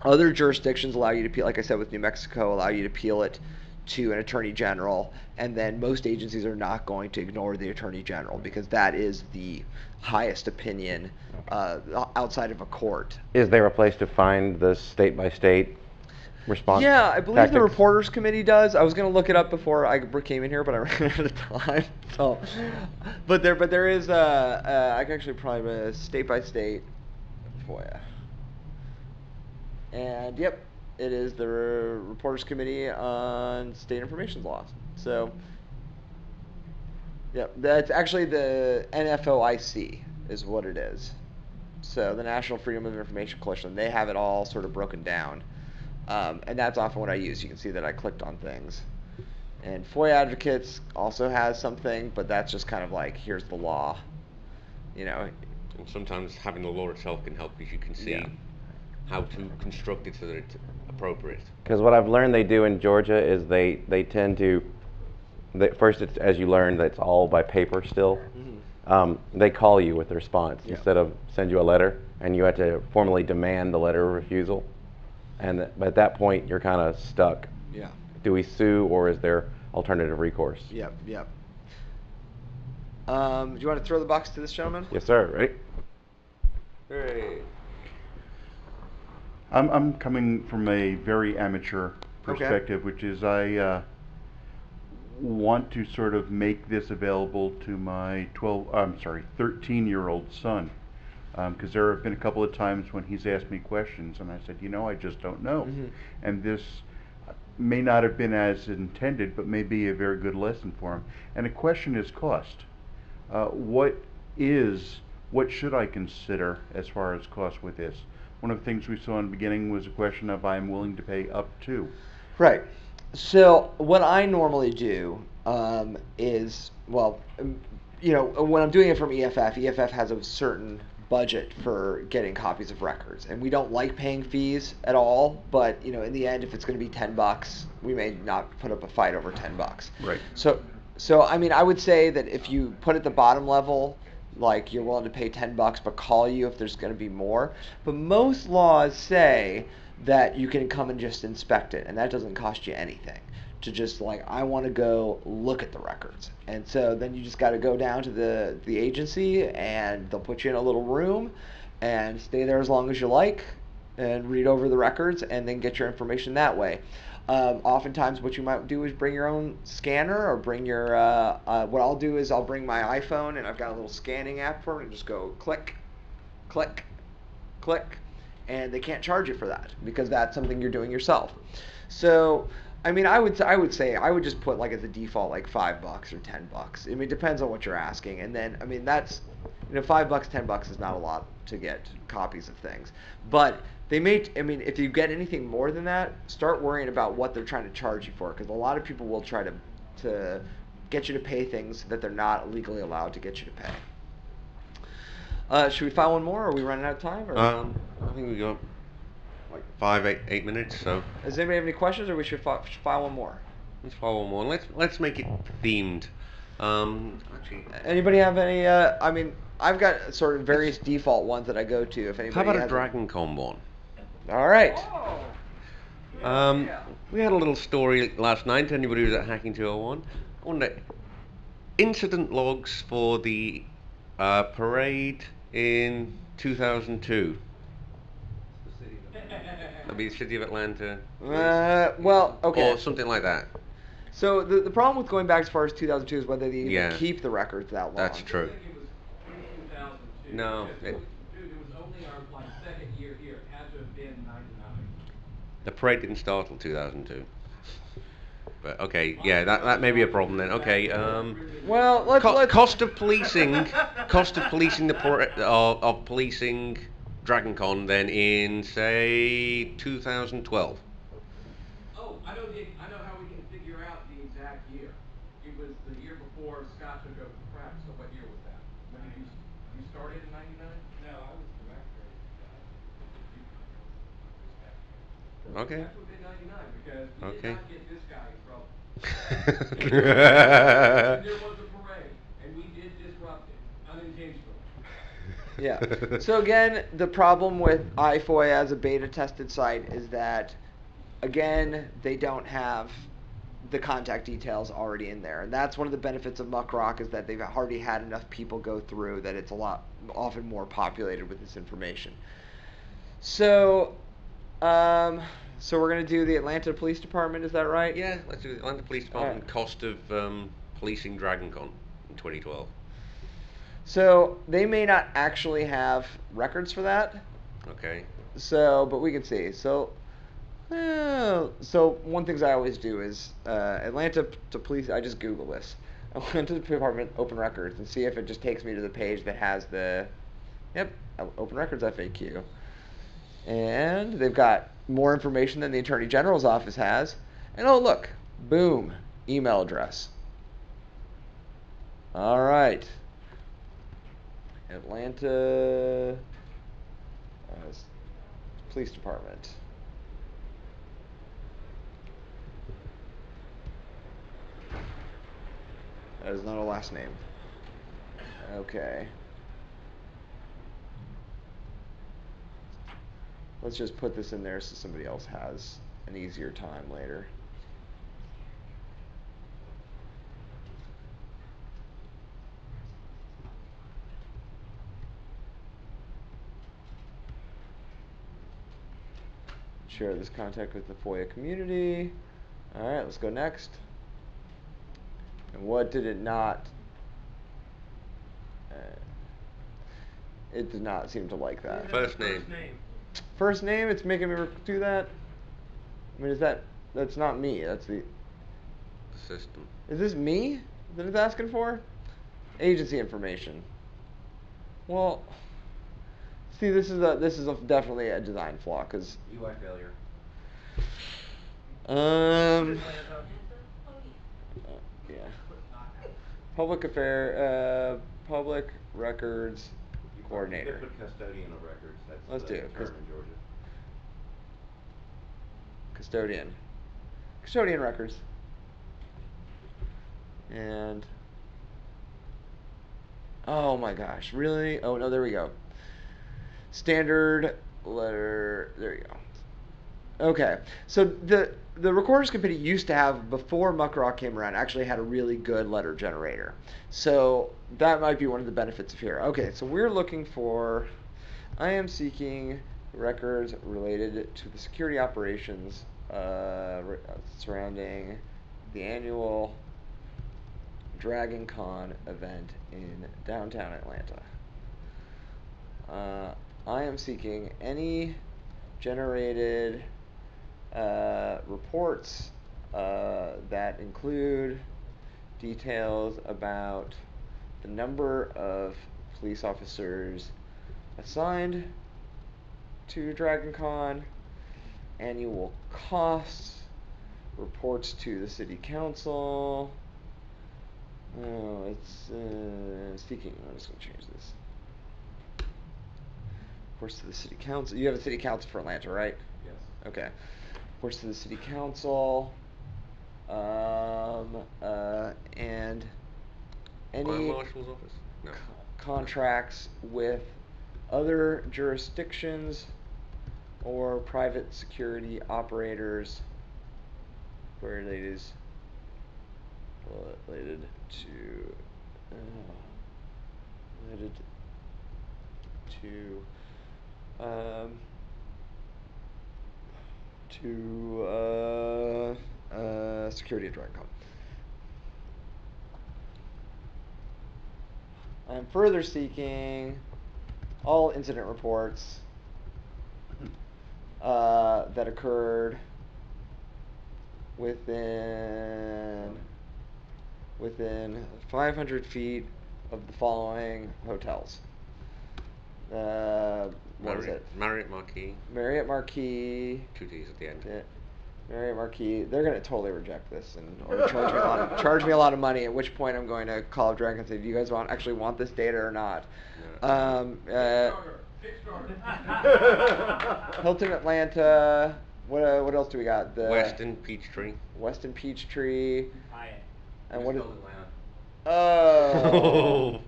other jurisdictions allow you to appeal, like I said with New Mexico, allow you to appeal it to an attorney general, and then most agencies are not going to ignore the attorney general because that is the highest opinion outside of a court. Is there a place to find the state-by-state response? Yeah, I believe the tactics? Reporters Committee does. I was going to look it up before I came in here, but I ran out of time. So, but there is I can actually probably a state-by-state FOIA. And yep, it is the Reporters Committee on State Information Laws. So, yep, that's actually the NFOIC is what it is. So the National Freedom of Information Coalition, they have it all sort of broken down. And that's often what I use. You can see that I clicked on things. And FOIA Advocates also has something, but that's just kind of like, here's the law. And sometimes having the law itself can help because you can see how to construct it so that it's appropriate. Because what I've learned they do in Georgia is they tend to, first, it's, as you learned, that's all by paper still. Mm-hmm. They call you with a response instead of send you a letter, and you have to formally demand the letter of refusal. And at that point, you're kind of stuck. Yeah. Do we sue, or is there alternative recourse? Yep. Do you want to throw the box to this gentleman? Yes, sir. Ready? Great. I'm coming from a very amateur perspective, which is I want to sort of make this available to my 13-year-old son. Because there have been a couple of times when he's asked me questions and I said, I just don't know. Mm-hmm. And this may not have been as intended, but may be a very good lesson for him. And the question is cost. What should I consider as far as cost with this? One of the things we saw in the beginning was a question of I'm willing to pay up to. Right. So what I normally do is, when I'm doing it from EFF has a certain budget for getting copies of records, and we don't like paying fees at all, but in the end, if it's going to be $10, we may not put up a fight over $10. Right. So I mean, I would say that if you put at the bottom level, like you're willing to pay $10 but call you if there's going to be more, but most laws say that you can come and just inspect it, and that doesn't cost you anything. To just I want to go look at the records. And so then you just got to go down to the agency, and they'll put you in a little room and stay there as long as you like and read over the records and then get your information that way. Oftentimes what you might do is bring your own scanner or bring your, what I'll do is I'll bring my iPhone, and I've got a little scanning app for it, and just go click, click, click, and they can't charge you for that because that's something you're doing yourself. So I mean, I would say I would just put as a default $5 or $10. I mean, it depends on what you're asking, and then I mean that's $5, $10 is not a lot to get copies of things, but they may. I mean, if you get anything more than that, start worrying about what they're trying to charge you for, because a lot of people will try to get you to pay things that they're not legally allowed to get you to pay. Should we file one more, or are we running out of time? Or? I think we got 8 minutes. So. Does anybody have any questions, or we should file one more? Let's file one more. Let's make it themed. Actually, anybody have any? I mean, I've got sort of various default ones that I go to. If anybody how about has a Dragon Con one? All right. We had a little story last night. Anybody who was at Hacking 201? I wonder, incident logs for the parade in 2002. That'd be the city of Atlanta. Well, okay. Or something like that. So the problem with going back as far as 2002 is whether they even Yeah. keep the records that long. That's true. I think it was pre-2002. No, because it was only our second year here. It had to have been 99. The parade didn't start till 2002. But okay, yeah, that may be a problem then. Okay, Well, let's cost of policing of policing DragonCon then in say 2012. Oh, I know how we can figure out the exact year. It was the year before Scott took over the craft. So what year was that? When did you started in 99? No, I was director. Okay. That would have been 99 because we Okay. did not get this guy in trouble. And there was a parade, and we did disrupt it unintentionally. Yeah. So again, the problem with iFOIA as a beta tested site is that, again, they don't have the contact details already in there. And that's one of the benefits of Muckrock is that they've already had enough people go through that it's often more populated with this information. So, so we're going to do the Atlanta Police Department, is that right? Yeah, let's do the Atlanta Police Department cost of policing DragonCon in 2012. So they may not actually have records for that. Okay. So, but we can see. So, so one thing I always do is Atlanta to police. I just Google this. Atlanta Department Open Records and see if it just takes me to the page that has the, Open Records FAQ. And they've got more information than the Attorney General's office has. And oh look, boom, email address. All right. Atlanta Police Department. That is not a last name. Okay. Let's just put this in there so somebody else has an easier time later. Share this contact with the FOIA community. All right, let's go next. And what did it not? It did not seem to like that. First name. First name, it's making me do that. I mean, that's not me. That's the System. Is this me that it's asking for? Agency information. Well, see, this is definitely a design flaw because UI failure. Yeah. Public records coordinator. You could put custodian of records. That's Let's the do it. term in Georgia. Custodian records. And oh my gosh, really? Oh no, there we go. Standard letter. There you go. Okay, so the Recorders Committee used to have, before Muckrock came around, actually had a really good letter generator. So that might be one of the benefits of here. Okay, so we're looking for, I am seeking records related to the security operations surrounding the annual DragonCon event in downtown Atlanta. I am seeking any generated reports that include details about the number of police officers assigned to DragonCon, annual costs, reports to the city council. Oh, it's seeking. I'm just going to change this. Reports to the city council. You have a city council for Atlanta, right? Yes. Okay. Reports to the city council. And any Fire marshal's office? No. contracts with other jurisdictions or private security operators where it is related to to security at DragonCon. I'm further seeking all incident reports that occurred within 500 feet of the following hotels. What is it? Marriott Marquis. Marriott Marquis. 2 T's at the end. Yeah. Marriott Marquis. They're going to totally reject this or charge me a lot of money. At which point I'm going to call up Dragon and say, "Do you guys actually want this data or not?" Hilton Atlanta. What else do we got? The Westin Peachtree. Westin Peachtree. Hyatt. And what is? Atlanta. Oh.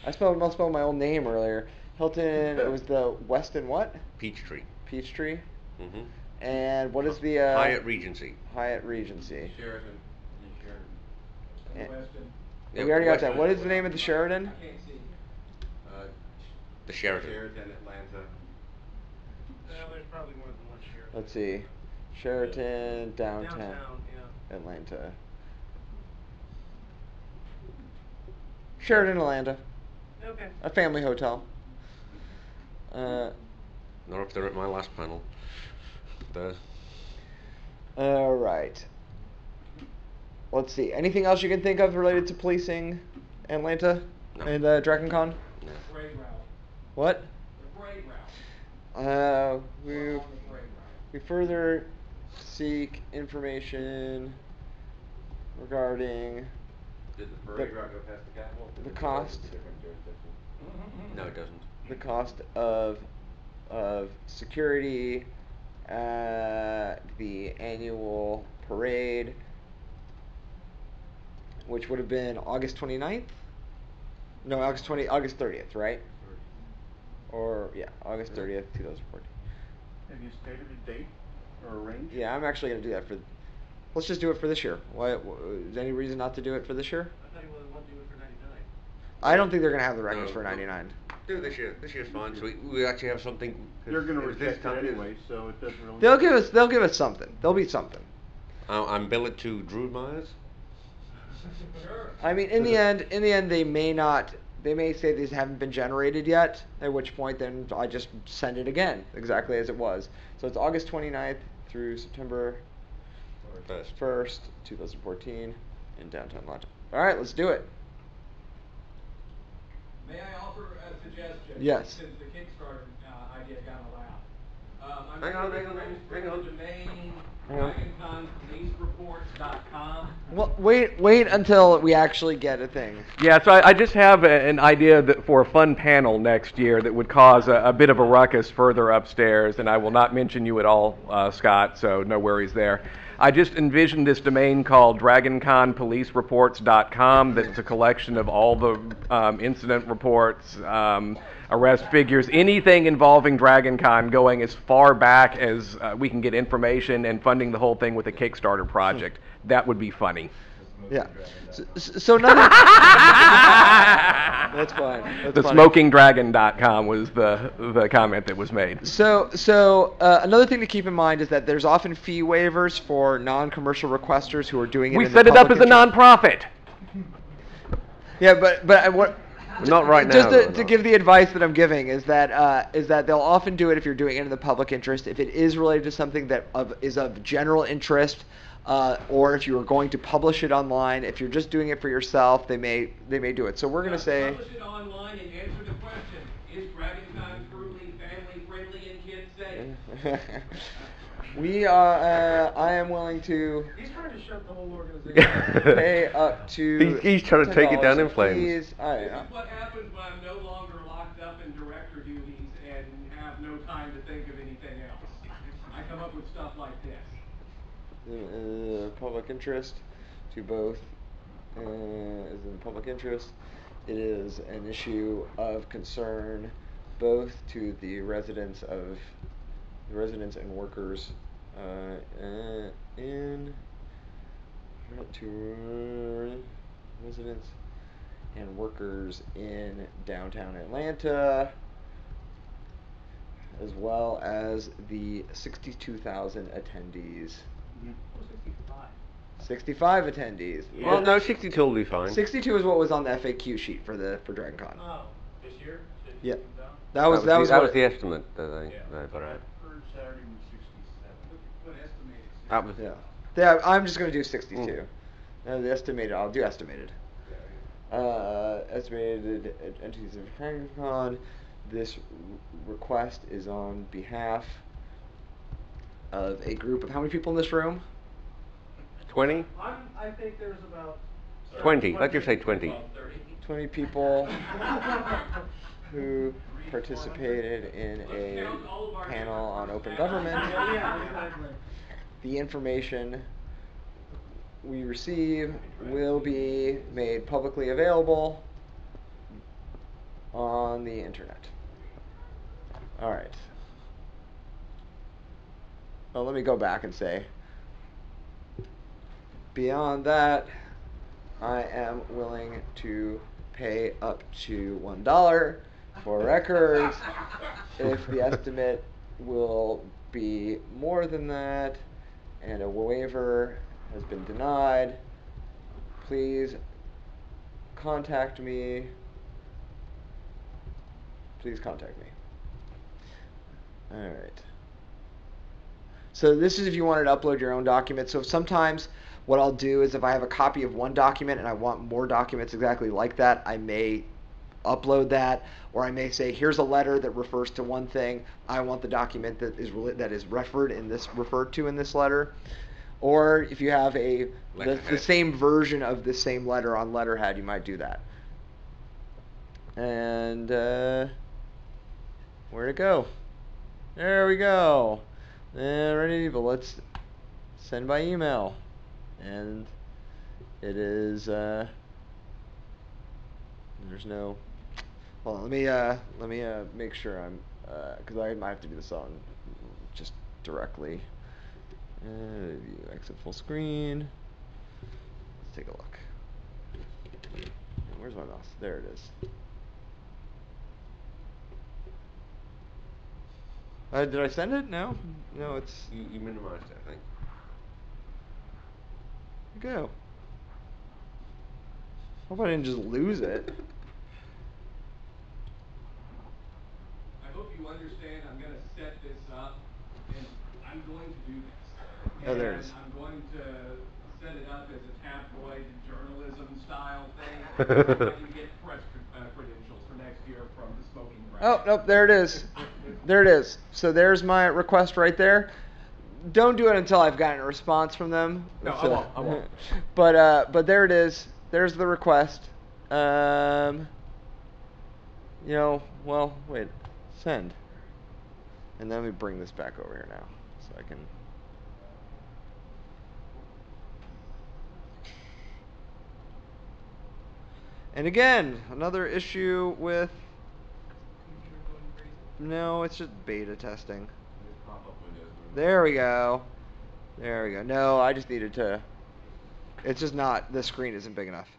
I misspelled my own name earlier. Hilton. It was the Westin what? Peachtree. Peachtree. Mm-hmm. And what is the Hyatt Regency. Hyatt Regency. Sheraton. And Westin. we already got that. What is the name of the Sheraton? I can't see. The Sheraton. Sheraton, Atlanta. Well, there's probably more than one Sheraton. Let's see. Sheraton, downtown, Yeah. Atlanta. Sheraton, Atlanta. Okay. A family hotel. Not if they're at my last panel. All right. Let's see. Anything else you can think of related to policing Atlanta and DragonCon? No. Parade route. What? The parade route. We further seek information regarding Did the parade route go past the Capitol? the cost. No, it doesn't. The cost of security at the annual parade, which would have been August 29th? No, August 30th, right? Or yeah, August 30th, 2014. Have you stated a date or a range? Yeah, I'm actually going to do that for. Let's just do it for this year. Why? Is there any reason not to do it for this year? I thought you wanted to do it for 99. I don't think they're going to have the records No, for no. 99. Do this year. This year's fine. So we actually have something. They're going to if this reject it company- anyway, so it doesn't really. They'll give us something. There'll be something. I'm billed to Drew Myers. Sure. I mean, in the end, they may not. They may say these haven't been generated yet. At which point, then I just send it again, exactly as it was. So it's August 29th through September 1st, 2014, in downtown Atlanta. All right, let's do it. May I offer a suggestion? Yes. Since the Kickstarter idea got allowed. I'm Hang on, going to hang on. the domain Hang on. DragonConPoliceReports.com. Well, wait until we actually get a thing. Yeah, so I just have an idea that for a fun panel next year that would cause a bit of a ruckus further upstairs, and I will not mention you at all, Scott, so no worries there. I just envisioned this domain called DragonConPoliceReports.com that's a collection of all the incident reports, arrest figures, anything involving DragonCon going as far back as we can get information and funding the whole thing with a Kickstarter project. That would be funny. Yeah. So none of that's fine. That's The funny. SmokingDragon.com was the comment that was made. So another thing to keep in mind is that there's often fee waivers for non-commercial requesters who are doing it. We in set the it up as public a interest. nonprofit. Yeah, but what? Not right now. Just though, to no. give the advice that I'm giving is that they'll often do it if you're doing it in the public interest. If it is related to something that is of general interest, or if you are going to publish it online, if you're just doing it for yourself, they may do it. So we're going to say. Publish it online and answer the question: is DragonCon truly family friendly and kids safe? I am willing to He's trying to shut the whole organization. pay up to. He's trying to take it down in $10. flames. Please, This is what happens when I'm no longer locked up in director duties and have no time to think of anything else. I come up with stuff like this. Public interest to both is in public interest. It is an issue of concern both to the residents and workers residents and workers in downtown Atlanta. as well as the 62,000 attendees. 65 attendees. Well, no, 62 will be fine. 62 is what was on the FAQ sheet for DragonCon. Oh, this year? Yeah. That That was that what was the estimate that they put out. heard Saturday was 67. What estimated? That was Yeah, I'm just going to do 62. The estimated, I'll do estimated. Estimated entities of DragonCon. This request is on behalf of a group of how many people in this room? 20? I think there's about 20. Let's just say 20. 20 people who participated in a panel on open government. The information we receive will be made publicly available on the internet. All right. Well, let me go back and say, beyond that, I am willing to pay up to $1 for records if the estimate will be more than that and a waiver has been denied. Please contact me. Please contact me. All right. So this is if you wanted to upload your own document. So sometimes what I'll do is if I have a copy of one document and I want more documents exactly like that, I may upload that, or I may say, here's a letter that refers to one thing. I want the document that is referred to in this letter. Or if you have the same version of the same letter on letterhead, you might do that. And where'd it go? There we go. Ready, but let's send by email. And it is there's no. Hold on, let me make sure I'm because I might have to do this on just directly. View exit full screen. Let's take a look. Where's my mouse? There it is. Did I send it? No? No, it's... You minimized it, I think. Go. Hope I didn't just lose it. I hope you understand I'm going to set this up, and I'm going to do this. Oh, there it is. I'm going to set it up as a tabloid journalism style thing. You get press credentials for next year from the smoking gun. Oh, nope, there it is. There it is. So there's my request right there. Don't do it until I've gotten a response from them. No, I won't. But there it is. There's the request. Well, wait. Send. And then let me bring this back over here now so I can... And again, another issue with... No, it's just beta testing. There we go. There we go. No, I just needed to... It's just not... The screen isn't big enough.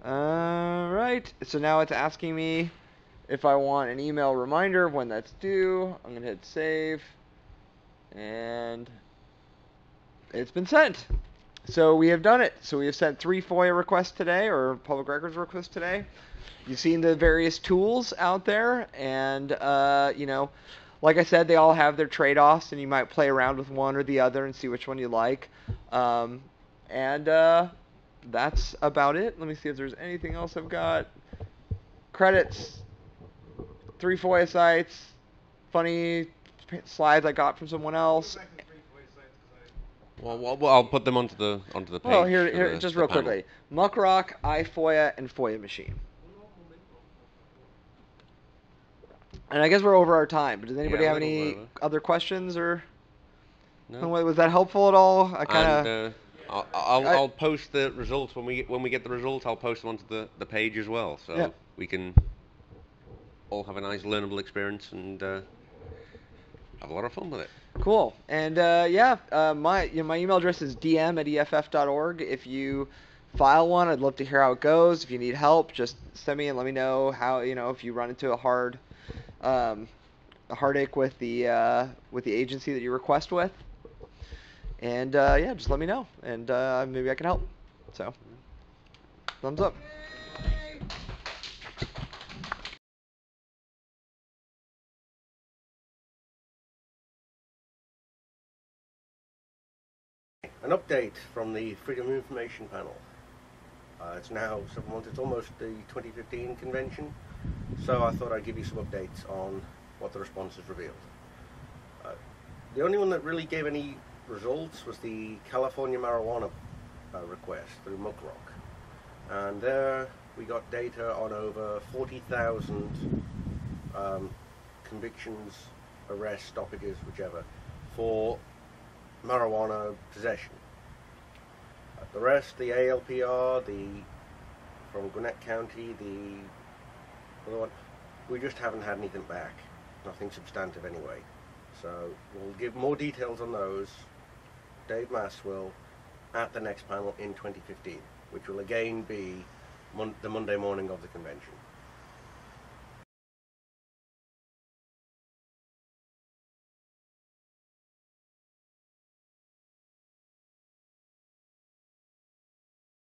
Alright, so now it's asking me if I want an email reminder of when that's due. I'm going to hit save. And it's been sent. So we have done it. So we have sent 3 FOIA requests today, or public records requests today. You've seen the various tools out there, and like I said, they all have their trade-offs, and you might play around with one or the other and see which one you like. That's about it. Let me see if there's anything else I've got. Credits, 3 FOIA sites, funny slides I got from someone else. Well, I'll put them onto the page. Oh, here, just real quickly. Muckrock, iFOIA, and FOIA Machine. And I guess we're over our time, but does anybody have any other questions or? No. Was that helpful at all? I kind of. I'll post the results when we get the results. I'll post them onto the page as well, so we can all have a nice learnable experience and have a lot of fun with it. Cool. And my email address is dm@eff.org. If you file one. I'd love to hear how it goes. If you need help, just send me and let me know how, if you run into a heartache with the agency that you request with. And yeah, just let me know, and maybe I can help. So, thumbs up. An update from the Freedom of Information panel. It's now 7 months, it's almost the 2015 convention, so I thought I'd give you some updates on what the responses revealed. The only one that really gave any results was the California marijuana request through Muckrock. And there we got data on over 40,000 convictions, arrests, stoppages, whichever, for marijuana possession. The rest, the ALPR, from Gwinnett County, the other one, we just haven't had anything back. Nothing substantive anyway. So we'll give more details on those, Dave Maass will, at the next panel in 2015, which will again be the Monday morning of the convention.